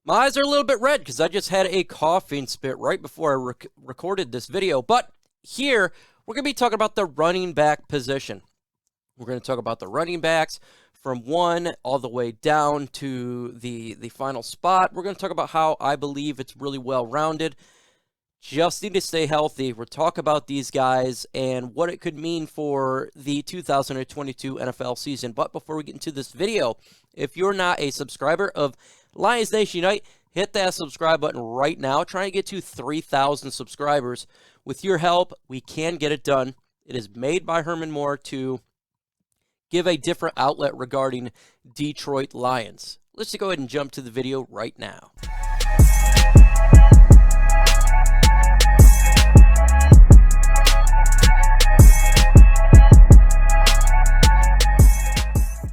My eyes are a little bit red because I just had a coughing fit right before I recorded this video. But here, we're going to be talking about the running back position. We're going to talk about the running backs from 1 all the way down to the final spot. We're going to talk about how I believe it's really well-rounded. Just need to stay healthy. We'll talk about these guys and what it could mean for the 2022 NFL season. But before we get into this video, if you're not a subscriber of Lions Nation Unite, hit that subscribe button right now. Trying to get to 3,000 subscribers. With your help, we can get it done. It is made by Herman Moore to give a different outlet regarding Detroit Lions. Let's just go ahead and jump to the video right now.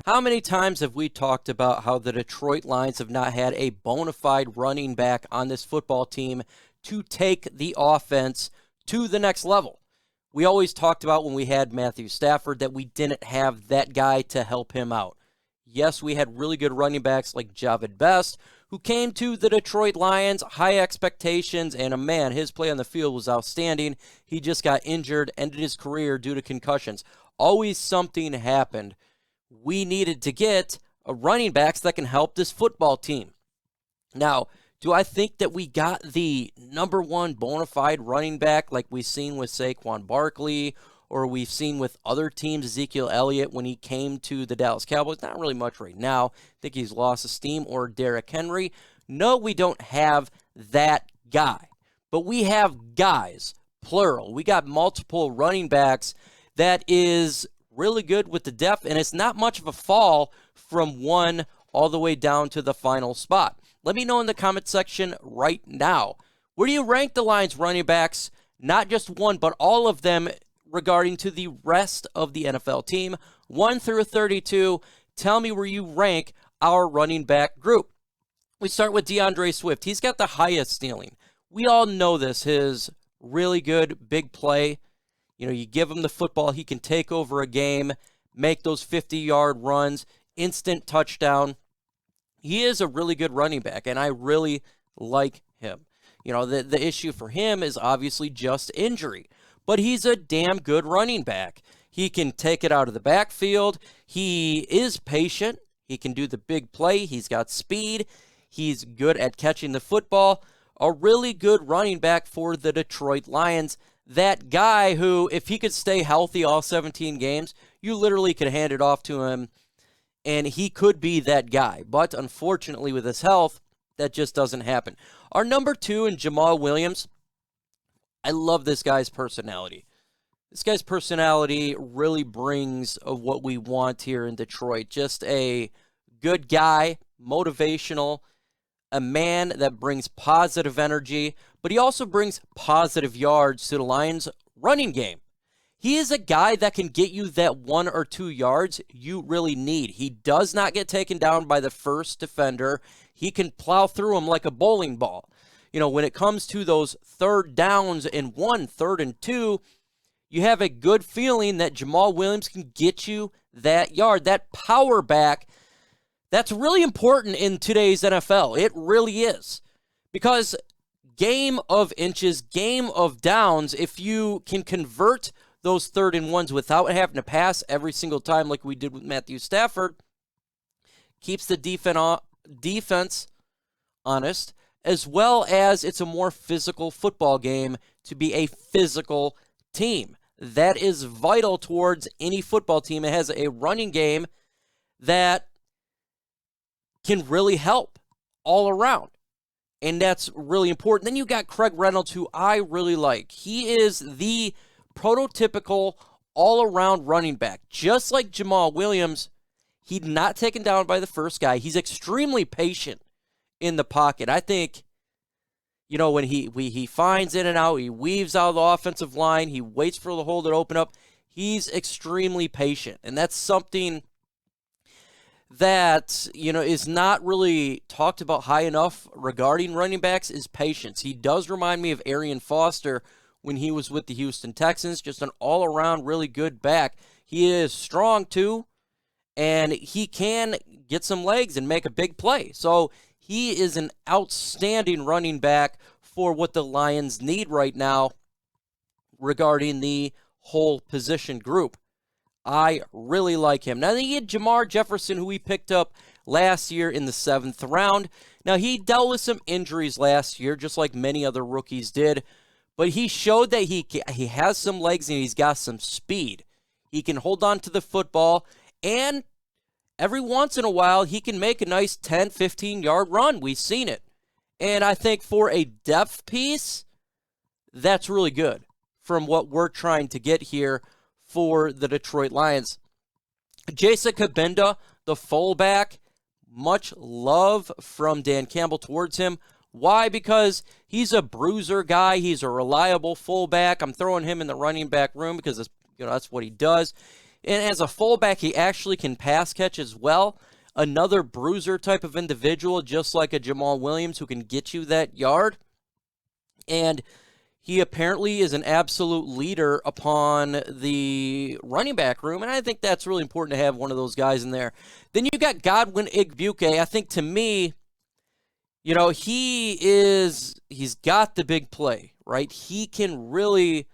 How many times have we talked about how the Detroit Lions have not had a bona fide running back on this football team to take the offense to the next level? We always talked about when we had Matthew Stafford that we didn't have that guy to help him out. Yes, we had really good running backs like Javid Best, who came to the Detroit Lions, high expectations, and man, his play on the field was outstanding. He just got injured, ended his career due to concussions. Always something happened. We needed to get a running backs that can help this football team. Now, do I think that we got the number one bona fide running back like we've seen with Saquon Barkley or we've seen with other teams, Ezekiel Elliott, when he came to the Dallas Cowboys? Not really much right now. I think he's lost esteem. Or Derrick Henry. No, we don't have that guy. But we have guys, plural. We got multiple running backs that is really good with the depth, and it's not much of a fall from 1 all the way down to the final spot. Let me know in the comment section right now. Where do you rank the Lions running backs? Not just one, but all of them regarding to the rest of the NFL team. 1 through 32. Tell me where you rank our running back group. We start with DeAndre Swift. He's got the highest ceiling. We all know this. His really good big play. You know, you give him the football, he can take over a game, make those 50-yard runs, instant touchdown. He is a really good running back, and I really like him. You know, the issue for him is obviously just injury, but he's a damn good running back. He can take it out of the backfield. He is patient. He can do the big play. He's got speed. He's good at catching the football. A really good running back for the Detroit Lions. That guy who, if he could stay healthy all 17 games, you literally could hand it off to him, and he could be that guy. But unfortunately, with his health, that just doesn't happen. Our number 2 in Jamaal Williams, I love this guy's personality. This guy's personality really brings what we want here in Detroit. Just a good guy, motivational, a man that brings positive energy, but he also brings positive yards to the Lions' running game. He is a guy that can get you that 1 or 2 yards you really need. He does not get taken down by the first defender. He can plow through them like a bowling ball. You know, when it comes to those 3rd downs and 1, 3rd and 2, you have a good feeling that Jamaal Williams can get you that yard, that power back. That's really important in today's NFL. It really is. Because game of inches, game of downs, if you can convert those 3rd and 1s without having to pass every single time like we did with Matthew Stafford, keeps the defense honest, as well as it's a more physical football game to be a physical team. That is vital towards any football team. It has a running game that can really help all around. And that's really important. Then you got Craig Reynolds, who I really like. He is the prototypical all-around running back. Just like Jamaal Williams, he's not taken down by the first guy. He's extremely patient in the pocket. I think, you know, when he finds in and out, he weaves out of the offensive line, he waits for the hole to open up. He's extremely patient. And that's something that, you know, is not really talked about high enough regarding running backs is patience. He does remind me of Arian Foster when he was with the Houston Texans, just an all-around really good back. He is strong too, and he can get some legs and make a big play. So He is an outstanding running back for what the Lions need right now regarding the whole position group. I really like him. Now, he had Jermar Jefferson, who we picked up last year in the 7th round. Now, he dealt with some injuries last year, just like many other rookies did. But he showed that he has some legs and he's got some speed. He can hold on to the football, and every once in a while, he can make a nice 10, 15-yard run. We've seen it. And I think for a depth piece, that's really good from what we're trying to get here for the Detroit Lions. Jason Cabinda, the fullback, much love from Dan Campbell towards him. Why? Because he's a bruiser guy. He's a reliable fullback. I'm throwing him in the running back room because that's what he does. And as a fullback, he actually can pass catch as well. Another bruiser type of individual, just like a Jamaal Williams, who can get you that yard. And he apparently is an absolute leader upon the running back room, and I think that's really important to have one of those guys in there. Then you got Godwin Igwebuike. I think, to me, he's got the big play, right? He can really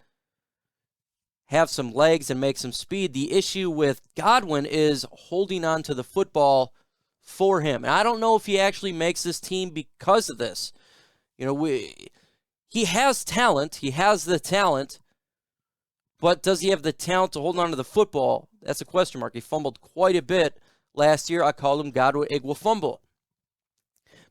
have some legs and make some speed. The issue with Godwin is holding on to the football for him. And I don't know if he actually makes this team because of this. He has talent. He has the talent. But does he have the talent to hold on to the football? That's a question mark. He fumbled quite a bit last year. I called him Godwin Igwebuike.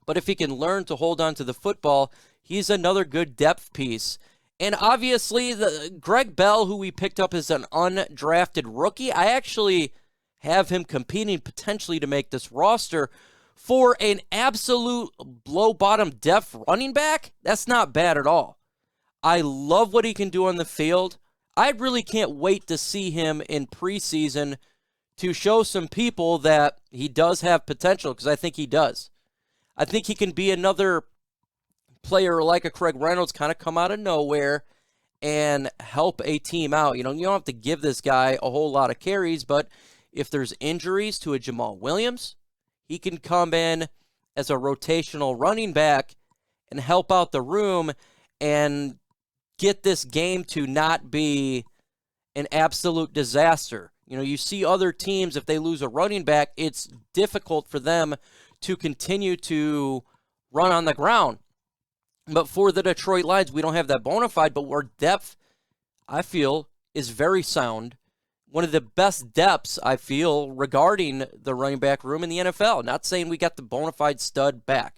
But if he can learn to hold on to the football, he's another good depth piece. And obviously, Greg Bell, who we picked up as an undrafted rookie, I actually have him competing potentially to make this roster for an absolute low-bottom depth running back. That's not bad at all. I love what he can do on the field. I really can't wait to see him in preseason to show some people that he does have potential, because I think he does. I think he can be another player like a Craig Reynolds, kind of come out of nowhere and help a team out. You don't have to give this guy a whole lot of carries, but if there's injuries to a Jamaal Williams, he can come in as a rotational running back and help out the room and get this game to not be an absolute disaster. You see other teams, if they lose a running back, it's difficult for them to continue to run on the ground. But for the Detroit Lions, we don't have that bona fide, but our depth, I feel, is very sound. One of the best depths, I feel, regarding the running back room in the NFL. Not saying we got the bona fide stud back.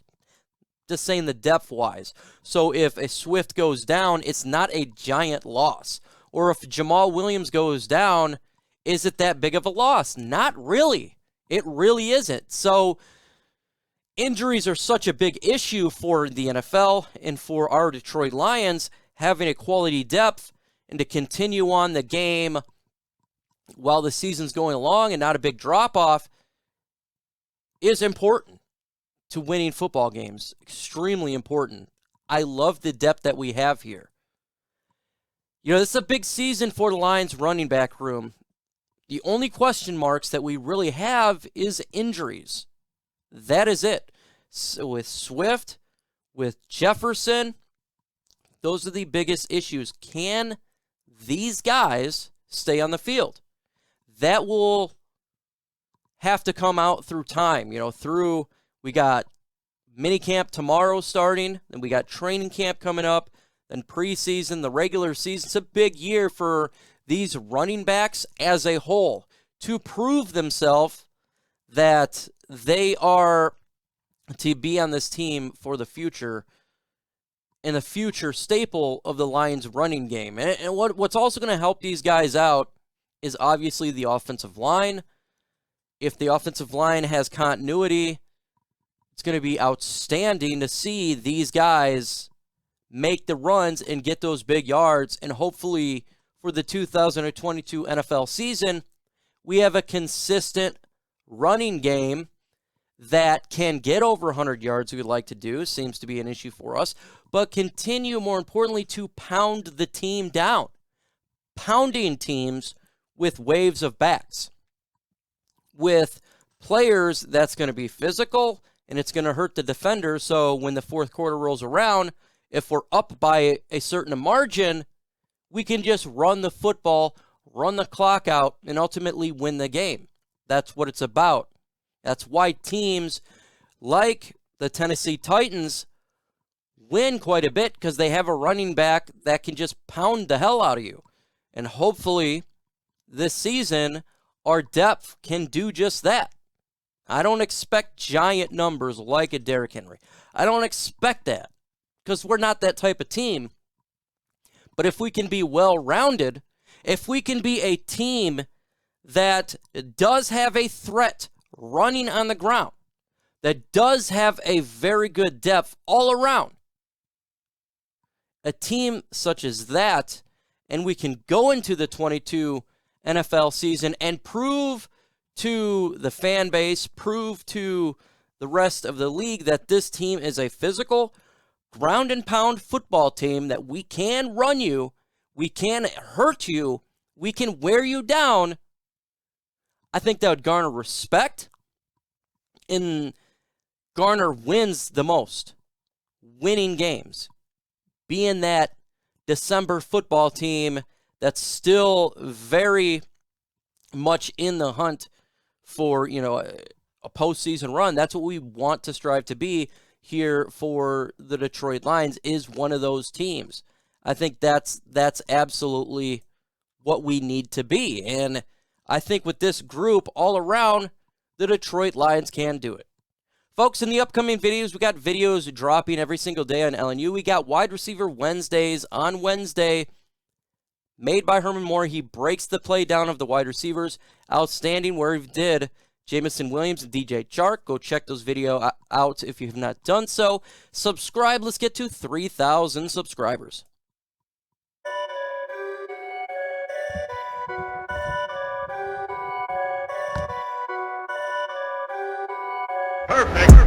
Just saying the depth-wise. So if a Swift goes down, it's not a giant loss. Or if Jamaal Williams goes down, is it that big of a loss? Not really. It really isn't. So injuries are such a big issue for the NFL and for our Detroit Lions. Having a quality depth and to continue on the game while the season's going along and not a big drop-off is important to winning football games. Extremely important. I love the depth that we have here. This is a big season for the Lions running back room. The only question marks that we really have is injuries. That is it. So with Swift, with Jefferson, those are the biggest issues. Can these guys stay on the field? That will have to come out through time. We got minicamp tomorrow starting, then we got training camp coming up, then preseason, the regular season. It's a big year for these running backs as a whole to prove themselves that they are to be on this team for the future and the future staple of the Lions running game. And what's also going to help these guys out is obviously the offensive line. If the offensive line has continuity, it's going to be outstanding to see these guys make the runs and get those big yards. And hopefully for the 2022 NFL season, we have a consistent running game that can get over 100 yards. We'd like to do. Seems to be an issue for us. But continue, more importantly, to pound the team down. Pounding teams with waves of backs. With players that's going to be physical and it's going to hurt the defender. So when the fourth quarter rolls around, if we're up by a certain margin, we can just run the football, run the clock out, and ultimately win the game. That's what it's about. That's why teams like the Tennessee Titans win quite a bit, because they have a running back that can just pound the hell out of you. And hopefully this season, our depth can do just that. I don't expect giant numbers like a Derrick Henry. I don't expect that, because we're not that type of team. But if we can be well-rounded, if we can be a team that does have a threat running on the ground, that does have a very good depth all around, a team such as that, and we can go into the 22 NFL season and prove to the fan base, prove to the rest of the league that this team is a physical, ground and pound football team, that we can run you, we can hurt you, we can wear you down. I think that would garner respect and garner wins the most. Winning games. Being that December football team that's still very much in the hunt for, a postseason run. That's what we want to strive to be here for the Detroit Lions, is one of those teams. I think that's absolutely what we need to be. And I think with this group all around, the Detroit Lions can do it. Folks, in the upcoming videos, we got videos dropping every single day on LNU. We got Wide Receiver Wednesdays on Wednesday, made by Herman Moore. He breaks the play down of the wide receivers. Outstanding where he did Jamaal Williams and DJ Chark. Go check those videos out if you have not done so. Subscribe. Let's get to 3,000 subscribers. Perfect.